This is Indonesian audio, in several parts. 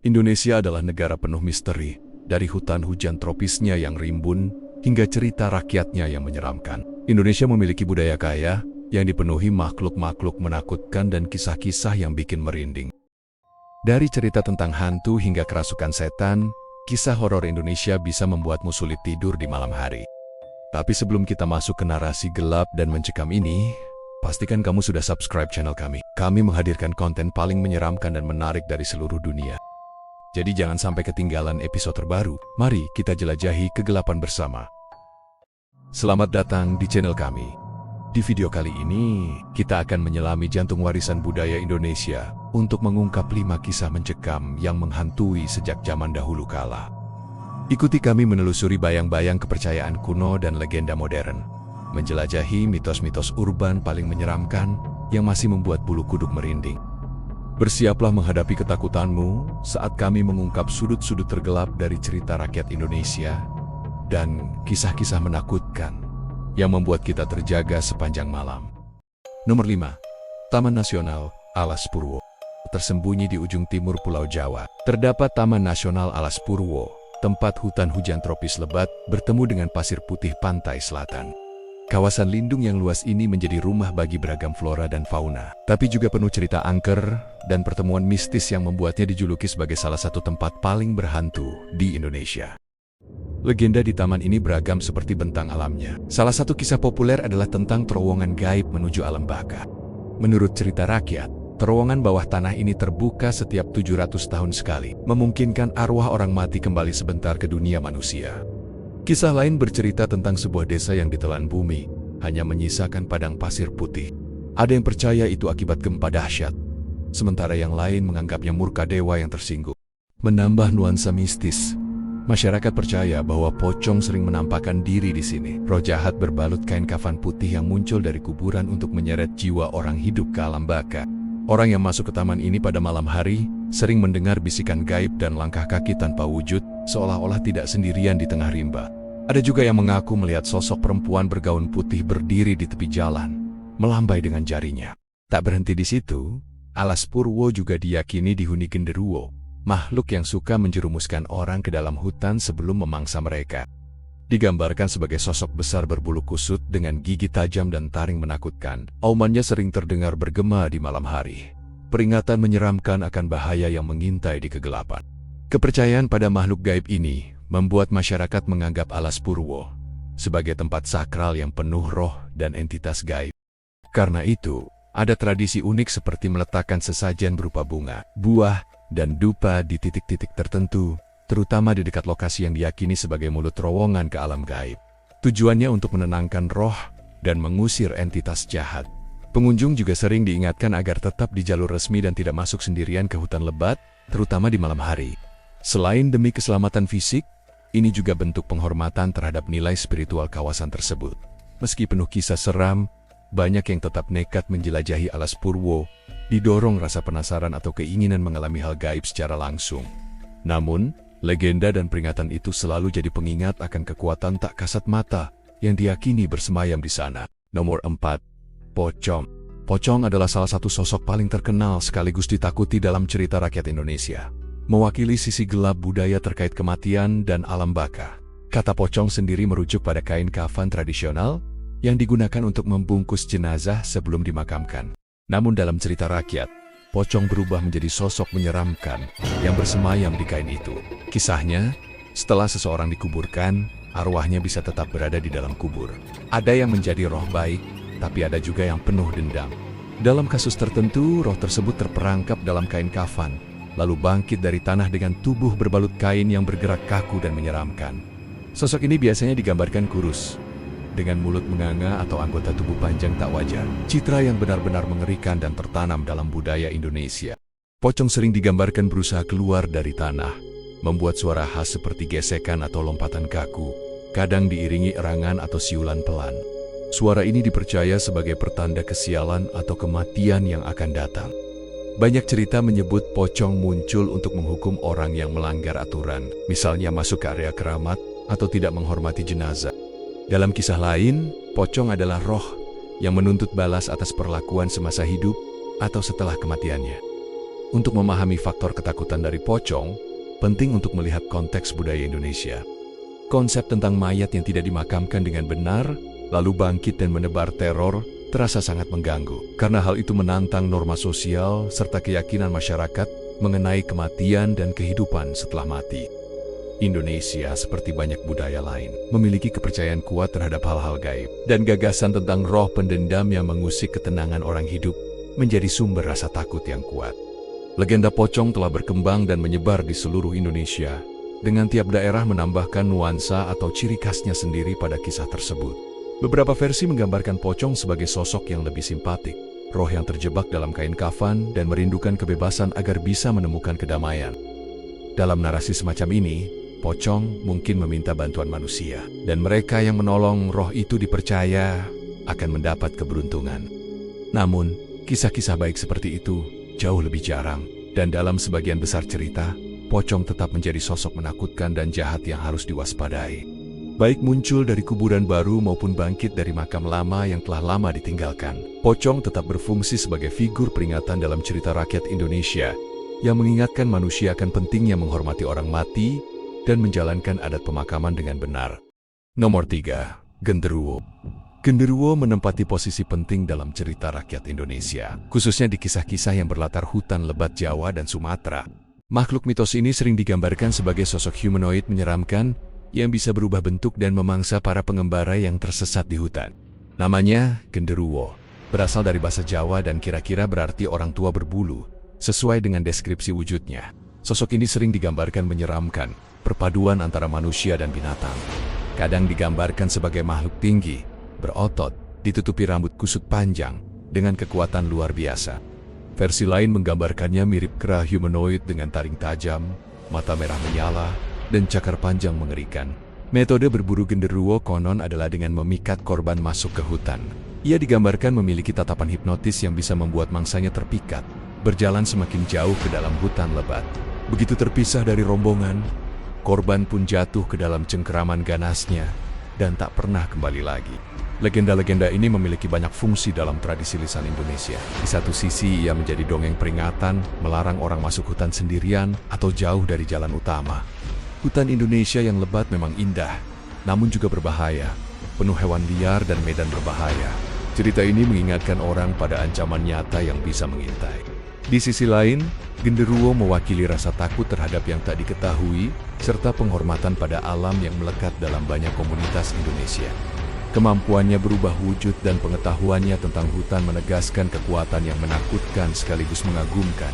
Indonesia adalah negara penuh misteri, dari hutan hujan tropisnya yang rimbun hingga cerita rakyatnya yang menyeramkan. Indonesia memiliki budaya kaya yang dipenuhi makhluk-makhluk menakutkan dan kisah-kisah yang bikin merinding. Dari cerita tentang hantu hingga kerasukan setan, kisah horor Indonesia bisa membuatmu sulit tidur di malam hari. Tapi sebelum kita masuk ke narasi gelap dan mencekam ini, pastikan kamu sudah subscribe channel kami. Kami menghadirkan konten paling menyeramkan dan menarik dari seluruh dunia. Jadi jangan sampai ketinggalan episode terbaru. Mari kita jelajahi kegelapan bersama. Selamat datang di channel kami. Di video kali ini, kita akan menyelami jantung warisan budaya Indonesia untuk mengungkap 5 kisah mencekam yang menghantui sejak zaman dahulu kala. Ikuti kami menelusuri bayang-bayang kepercayaan kuno dan legenda modern, menjelajahi mitos-mitos urban paling menyeramkan yang masih membuat bulu kuduk merinding. Bersiaplah menghadapi ketakutanmu saat kami mengungkap sudut-sudut tergelap dari cerita rakyat Indonesia dan kisah-kisah menakutkan yang membuat kita terjaga sepanjang malam. Nomor 5. Taman Nasional Alas Purwo. Tersembunyi di ujung timur Pulau Jawa, terdapat Taman Nasional Alas Purwo, tempat hutan hujan tropis lebat bertemu dengan pasir putih pantai selatan. Kawasan lindung yang luas ini menjadi rumah bagi beragam flora dan fauna, tapi juga penuh cerita angker dan pertemuan mistis yang membuatnya dijuluki sebagai salah satu tempat paling berhantu di Indonesia. Legenda di taman ini beragam seperti bentang alamnya. Salah satu kisah populer adalah tentang terowongan gaib menuju alam baka. Menurut cerita rakyat, terowongan bawah tanah ini terbuka setiap 700 tahun sekali, memungkinkan arwah orang mati kembali sebentar ke dunia manusia. Kisah lain bercerita tentang sebuah desa yang ditelan bumi, hanya menyisakan padang pasir putih. Ada yang percaya itu akibat gempa dahsyat, sementara yang lain menganggapnya murka dewa yang tersinggung. Menambah nuansa mistis, masyarakat percaya bahwa pocong sering menampakkan diri di sini. Roh jahat berbalut kain kafan putih yang muncul dari kuburan untuk menyeret jiwa orang hidup ke alam baka. Orang yang masuk ke taman ini pada malam hari sering mendengar bisikan gaib dan langkah kaki tanpa wujud, seolah-olah tidak sendirian di tengah rimba. Ada juga yang mengaku melihat sosok perempuan bergaun putih berdiri di tepi jalan, melambai dengan jarinya. Tak berhenti di situ, Alas Purwo juga diyakini dihuni genderuwo, makhluk yang suka menjerumuskan orang ke dalam hutan sebelum memangsa mereka. Digambarkan sebagai sosok besar berbulu kusut dengan gigi tajam dan taring menakutkan. Aumannya sering terdengar bergema di malam hari. Peringatan menyeramkan akan bahaya yang mengintai di kegelapan. Kepercayaan pada makhluk gaib ini membuat masyarakat menganggap Alas Purwo sebagai tempat sakral yang penuh roh dan entitas gaib. Karena itu, ada tradisi unik seperti meletakkan sesajen berupa bunga, buah, dan dupa di titik-titik tertentu, terutama di dekat lokasi yang diyakini sebagai mulut terowongan ke alam gaib. Tujuannya untuk menenangkan roh dan mengusir entitas jahat. Pengunjung juga sering diingatkan agar tetap di jalur resmi dan tidak masuk sendirian ke hutan lebat, terutama di malam hari. Selain demi keselamatan fisik, ini juga bentuk penghormatan terhadap nilai spiritual kawasan tersebut. Meski penuh kisah seram, banyak yang tetap nekat menjelajahi Alas Purwo, didorong rasa penasaran atau keinginan mengalami hal gaib secara langsung. Namun, legenda dan peringatan itu selalu jadi pengingat akan kekuatan tak kasat mata yang diyakini bersemayam di sana. Nomor 4. Pocong. Pocong adalah salah satu sosok paling terkenal sekaligus ditakuti dalam cerita rakyat Indonesia. Mewakili sisi gelap budaya terkait kematian dan alam baka. Kata pocong sendiri merujuk pada kain kafan tradisional yang digunakan untuk membungkus jenazah sebelum dimakamkan. Namun dalam cerita rakyat, pocong berubah menjadi sosok menyeramkan yang bersemayam di kain itu. Kisahnya, setelah seseorang dikuburkan, arwahnya bisa tetap berada di dalam kubur. Ada yang menjadi roh baik, tapi ada juga yang penuh dendam. Dalam kasus tertentu, roh tersebut terperangkap dalam kain kafan, lalu bangkit dari tanah dengan tubuh berbalut kain yang bergerak kaku dan menyeramkan. Sosok ini biasanya digambarkan kurus, dengan mulut menganga atau anggota tubuh panjang tak wajar. Citra yang benar-benar mengerikan dan tertanam dalam budaya Indonesia. Pocong sering digambarkan berusaha keluar dari tanah, membuat suara khas seperti gesekan atau lompatan kaku, kadang diiringi erangan atau siulan pelan. Suara ini dipercaya sebagai pertanda kesialan atau kematian yang akan datang. Banyak cerita menyebut pocong muncul untuk menghukum orang yang melanggar aturan, misalnya masuk ke area keramat atau tidak menghormati jenazah. Dalam kisah lain, pocong adalah roh yang menuntut balas atas perlakuan semasa hidup atau setelah kematiannya. Untuk memahami faktor ketakutan dari pocong, penting untuk melihat konteks budaya Indonesia. Konsep tentang mayat yang tidak dimakamkan dengan benar, lalu bangkit dan menebar teror, terasa sangat mengganggu. Karena hal itu menantang norma sosial serta keyakinan masyarakat mengenai kematian dan kehidupan setelah mati. Indonesia, seperti banyak budaya lain, memiliki kepercayaan kuat terhadap hal-hal gaib. Dan gagasan tentang roh pendendam yang mengusik ketenangan orang hidup menjadi sumber rasa takut yang kuat. Legenda pocong telah berkembang dan menyebar di seluruh Indonesia, dengan tiap daerah menambahkan nuansa atau ciri khasnya sendiri pada kisah tersebut. Beberapa versi menggambarkan pocong sebagai sosok yang lebih simpatik, roh yang terjebak dalam kain kafan dan merindukan kebebasan agar bisa menemukan kedamaian. Dalam narasi semacam ini, pocong mungkin meminta bantuan manusia, dan mereka yang menolong roh itu dipercaya akan mendapat keberuntungan. Namun, kisah-kisah baik seperti itu jauh lebih jarang, dan dalam sebagian besar cerita, pocong tetap menjadi sosok menakutkan dan jahat yang harus diwaspadai. Baik muncul dari kuburan baru maupun bangkit dari makam lama yang telah lama ditinggalkan, pocong tetap berfungsi sebagai figur peringatan dalam cerita rakyat Indonesia yang mengingatkan manusia akan pentingnya menghormati orang mati dan menjalankan adat pemakaman dengan benar. Nomor 3. Genderuwo. Genderuwo menempati posisi penting dalam cerita rakyat Indonesia, khususnya di kisah-kisah yang berlatar hutan lebat Jawa dan Sumatera. Makhluk mitos ini sering digambarkan sebagai sosok humanoid menyeramkan yang bisa berubah bentuk dan memangsa para pengembara yang tersesat di hutan. Namanya genderuwo, berasal dari bahasa Jawa dan kira-kira berarti orang tua berbulu, sesuai dengan deskripsi wujudnya. Sosok ini sering digambarkan menyeramkan, perpaduan antara manusia dan binatang. Kadang digambarkan sebagai makhluk tinggi, berotot, ditutupi rambut kusut panjang, dengan kekuatan luar biasa. Versi lain menggambarkannya mirip kera humanoid dengan taring tajam, mata merah menyala, dan cakar panjang mengerikan. Metode berburu genderuwo konon adalah dengan memikat korban masuk ke hutan. Ia digambarkan memiliki tatapan hipnotis yang bisa membuat mangsanya terpikat, berjalan semakin jauh ke dalam hutan lebat. Begitu terpisah dari rombongan, korban pun jatuh ke dalam cengkeraman ganasnya, dan tak pernah kembali lagi. Legenda-legenda ini memiliki banyak fungsi dalam tradisi lisan Indonesia. Di satu sisi, ia menjadi dongeng peringatan, melarang orang masuk hutan sendirian atau jauh dari jalan utama. Hutan Indonesia yang lebat memang indah, namun juga berbahaya, penuh hewan liar dan medan berbahaya. Cerita ini mengingatkan orang pada ancaman nyata yang bisa mengintai. Di sisi lain, genderuwo mewakili rasa takut terhadap yang tak diketahui, serta penghormatan pada alam yang melekat dalam banyak komunitas Indonesia. Kemampuannya berubah wujud dan pengetahuannya tentang hutan menegaskan kekuatan yang menakutkan sekaligus mengagumkan.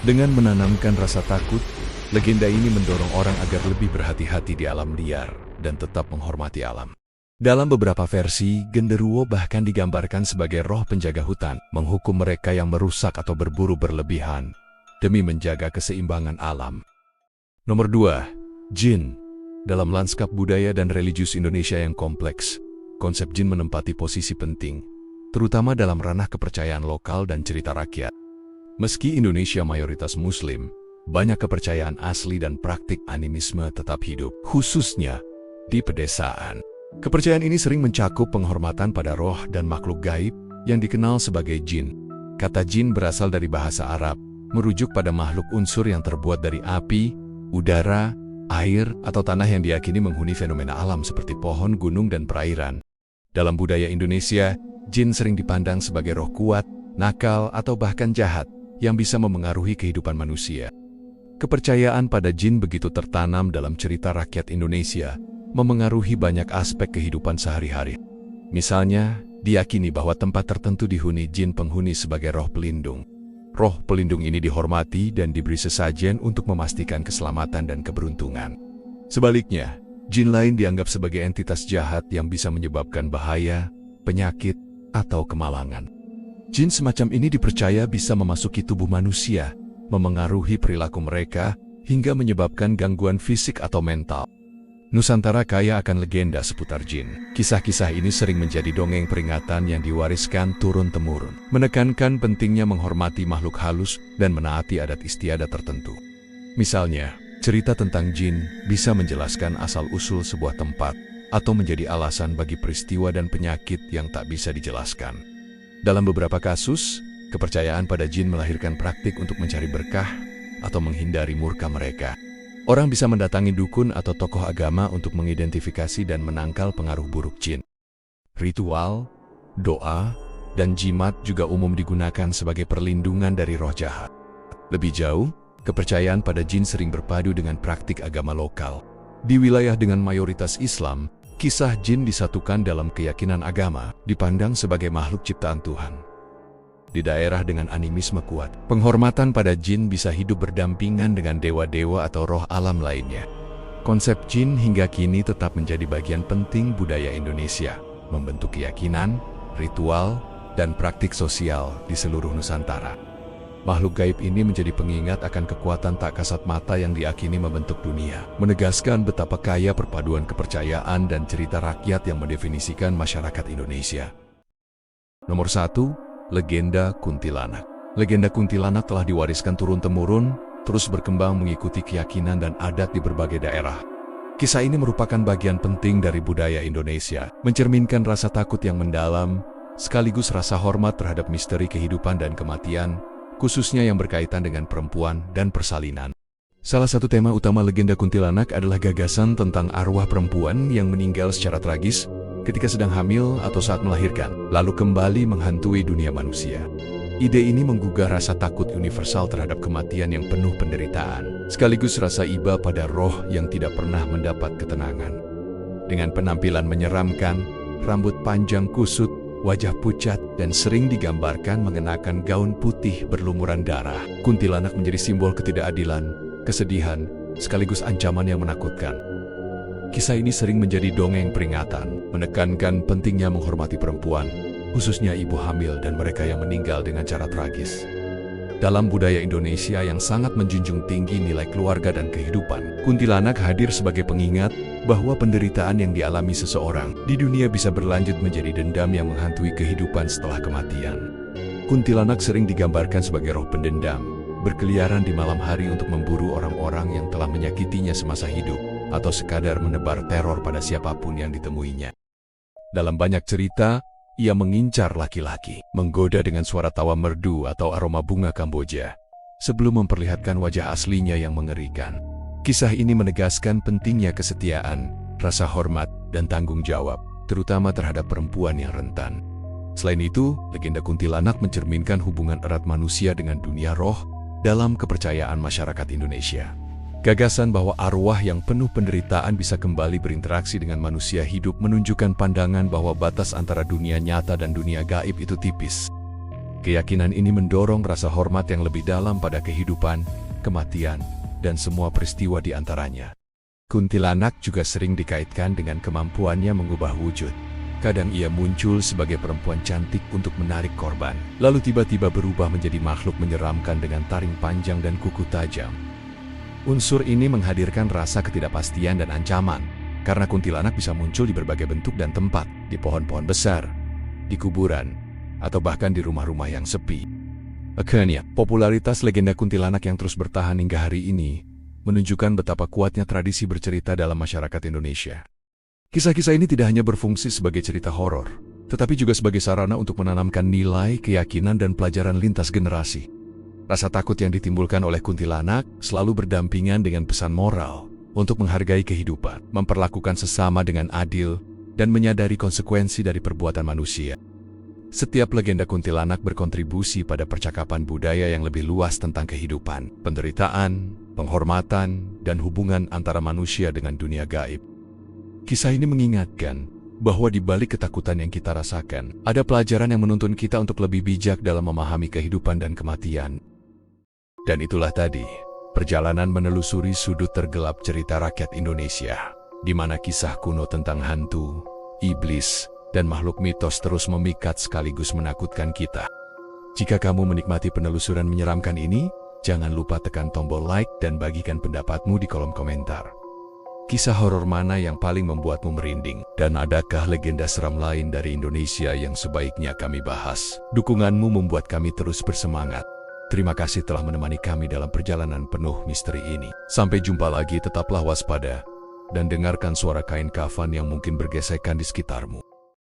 Dengan menanamkan rasa takut, legenda ini mendorong orang agar lebih berhati-hati di alam liar dan tetap menghormati alam. Dalam beberapa versi, genderuwo bahkan digambarkan sebagai roh penjaga hutan, menghukum mereka yang merusak atau berburu berlebihan demi menjaga keseimbangan alam. Nomor 2. Jin. Dalam lanskap budaya dan religius Indonesia yang kompleks, konsep jin menempati posisi penting, terutama dalam ranah kepercayaan lokal dan cerita rakyat. Meski Indonesia mayoritas Muslim, banyak kepercayaan asli dan praktik animisme tetap hidup, khususnya di pedesaan. Kepercayaan ini sering mencakup penghormatan pada roh dan makhluk gaib yang dikenal sebagai jin. Kata jin berasal dari bahasa Arab, merujuk pada makhluk unsur yang terbuat dari api, udara, air, atau tanah yang diyakini menghuni fenomena alam seperti pohon, gunung, dan perairan. Dalam budaya Indonesia, jin sering dipandang sebagai roh kuat, nakal, atau bahkan jahat yang bisa memengaruhi kehidupan manusia. Kepercayaan pada jin begitu tertanam dalam cerita rakyat Indonesia, memengaruhi banyak aspek kehidupan sehari-hari. Misalnya, diyakini bahwa tempat tertentu dihuni jin penghuni sebagai roh pelindung. Roh pelindung ini dihormati dan diberi sesajen untuk memastikan keselamatan dan keberuntungan. Sebaliknya, jin lain dianggap sebagai entitas jahat yang bisa menyebabkan bahaya, penyakit, atau kemalangan. Jin semacam ini dipercaya bisa memasuki tubuh manusia, memengaruhi perilaku mereka, hingga menyebabkan gangguan fisik atau mental. Nusantara kaya akan legenda seputar jin. Kisah-kisah ini sering menjadi dongeng peringatan yang diwariskan turun-temurun, menekankan pentingnya menghormati makhluk halus dan menaati adat istiadat tertentu. Misalnya, cerita tentang jin bisa menjelaskan asal-usul sebuah tempat atau menjadi alasan bagi peristiwa dan penyakit yang tak bisa dijelaskan. Dalam beberapa kasus, Kepercayaan pada jin melahirkan praktik untuk mencari berkah atau menghindari murka mereka. Orang bisa mendatangi dukun atau tokoh agama untuk mengidentifikasi dan menangkal pengaruh buruk jin. Ritual, doa, dan jimat juga umum digunakan sebagai perlindungan dari roh jahat. Lebih jauh, kepercayaan pada jin sering berpadu dengan praktik agama lokal. Di wilayah dengan mayoritas Islam, kisah jin disatukan dalam keyakinan agama, dipandang sebagai makhluk ciptaan Tuhan. Di daerah dengan animisme kuat, penghormatan pada jin bisa hidup berdampingan dengan dewa-dewa atau roh alam lainnya. Konsep jin hingga kini tetap menjadi bagian penting budaya Indonesia, membentuk keyakinan, ritual, dan praktik sosial di seluruh Nusantara. Makhluk gaib ini menjadi pengingat akan kekuatan tak kasat mata yang diakini membentuk dunia, menegaskan betapa kaya perpaduan kepercayaan dan cerita rakyat yang mendefinisikan masyarakat Indonesia. Nomor 1. Legenda Kuntilanak. Legenda kuntilanak telah diwariskan turun-temurun, terus berkembang mengikuti keyakinan dan adat di berbagai daerah. Kisah ini merupakan bagian penting dari budaya Indonesia, mencerminkan rasa takut yang mendalam, sekaligus rasa hormat terhadap misteri kehidupan dan kematian, khususnya yang berkaitan dengan perempuan dan persalinan. Salah satu tema utama legenda kuntilanak adalah gagasan tentang arwah perempuan yang meninggal secara tragis ketika sedang hamil atau saat melahirkan, lalu kembali menghantui dunia manusia. Ide ini menggugah rasa takut universal terhadap kematian yang penuh penderitaan, sekaligus rasa iba pada roh yang tidak pernah mendapat ketenangan. Dengan penampilan menyeramkan, rambut panjang kusut, wajah pucat, dan sering digambarkan mengenakan gaun putih berlumuran darah, kuntilanak menjadi simbol ketidakadilan, kesedihan, sekaligus ancaman yang menakutkan. Kisah ini sering menjadi dongeng peringatan, menekankan pentingnya menghormati perempuan, khususnya ibu hamil dan mereka yang meninggal dengan cara tragis. Dalam budaya Indonesia yang sangat menjunjung tinggi nilai keluarga dan kehidupan, kuntilanak hadir sebagai pengingat bahwa penderitaan yang dialami seseorang di dunia bisa berlanjut menjadi dendam yang menghantui kehidupan setelah kematian. Kuntilanak sering digambarkan sebagai roh pendendam, berkeliaran di malam hari untuk memburu orang-orang yang telah menyakitinya semasa hidup, atau sekadar menebar teror pada siapapun yang ditemuinya. Dalam banyak cerita, ia mengincar laki-laki, menggoda dengan suara tawa merdu atau aroma bunga Kamboja, sebelum memperlihatkan wajah aslinya yang mengerikan. Kisah ini menegaskan pentingnya kesetiaan, rasa hormat, dan tanggung jawab, terutama terhadap perempuan yang rentan. Selain itu, legenda kuntilanak mencerminkan hubungan erat manusia dengan dunia roh dalam kepercayaan masyarakat Indonesia. Gagasan bahwa arwah yang penuh penderitaan bisa kembali berinteraksi dengan manusia hidup menunjukkan pandangan bahwa batas antara dunia nyata dan dunia gaib itu tipis. Keyakinan ini mendorong rasa hormat yang lebih dalam pada kehidupan, kematian, dan semua peristiwa di antaranya. Kuntilanak juga sering dikaitkan dengan kemampuannya mengubah wujud. Kadang ia muncul sebagai perempuan cantik untuk menarik korban, lalu tiba-tiba berubah menjadi makhluk menyeramkan dengan taring panjang dan kuku tajam. Unsur ini menghadirkan rasa ketidakpastian dan ancaman, karena kuntilanak bisa muncul di berbagai bentuk dan tempat, di pohon-pohon besar, di kuburan, atau bahkan di rumah-rumah yang sepi. Akhirnya, popularitas legenda kuntilanak yang terus bertahan hingga hari ini menunjukkan betapa kuatnya tradisi bercerita dalam masyarakat Indonesia. Kisah-kisah ini tidak hanya berfungsi sebagai cerita horor, tetapi juga sebagai sarana untuk menanamkan nilai, keyakinan, dan pelajaran lintas generasi. Rasa takut yang ditimbulkan oleh kuntilanak selalu berdampingan dengan pesan moral untuk menghargai kehidupan, memperlakukan sesama dengan adil, dan menyadari konsekuensi dari perbuatan manusia. Setiap legenda kuntilanak berkontribusi pada percakapan budaya yang lebih luas tentang kehidupan, penderitaan, penghormatan, dan hubungan antara manusia dengan dunia gaib. Kisah ini mengingatkan bahwa di balik ketakutan yang kita rasakan, ada pelajaran yang menuntun kita untuk lebih bijak dalam memahami kehidupan dan kematian. Dan itulah tadi, perjalanan menelusuri sudut tergelap cerita rakyat Indonesia, di mana kisah kuno tentang hantu, iblis, dan makhluk mitos terus memikat sekaligus menakutkan kita. Jika kamu menikmati penelusuran menyeramkan ini, jangan lupa tekan tombol like dan bagikan pendapatmu di kolom komentar. Kisah horor mana yang paling membuatmu merinding? Dan adakah legenda seram lain dari Indonesia yang sebaiknya kami bahas? Dukunganmu membuat kami terus bersemangat. Terima kasih telah menemani kami dalam perjalanan penuh misteri ini. Sampai jumpa lagi, tetaplah waspada, dan dengarkan suara kain kafan yang mungkin bergesekan di sekitarmu.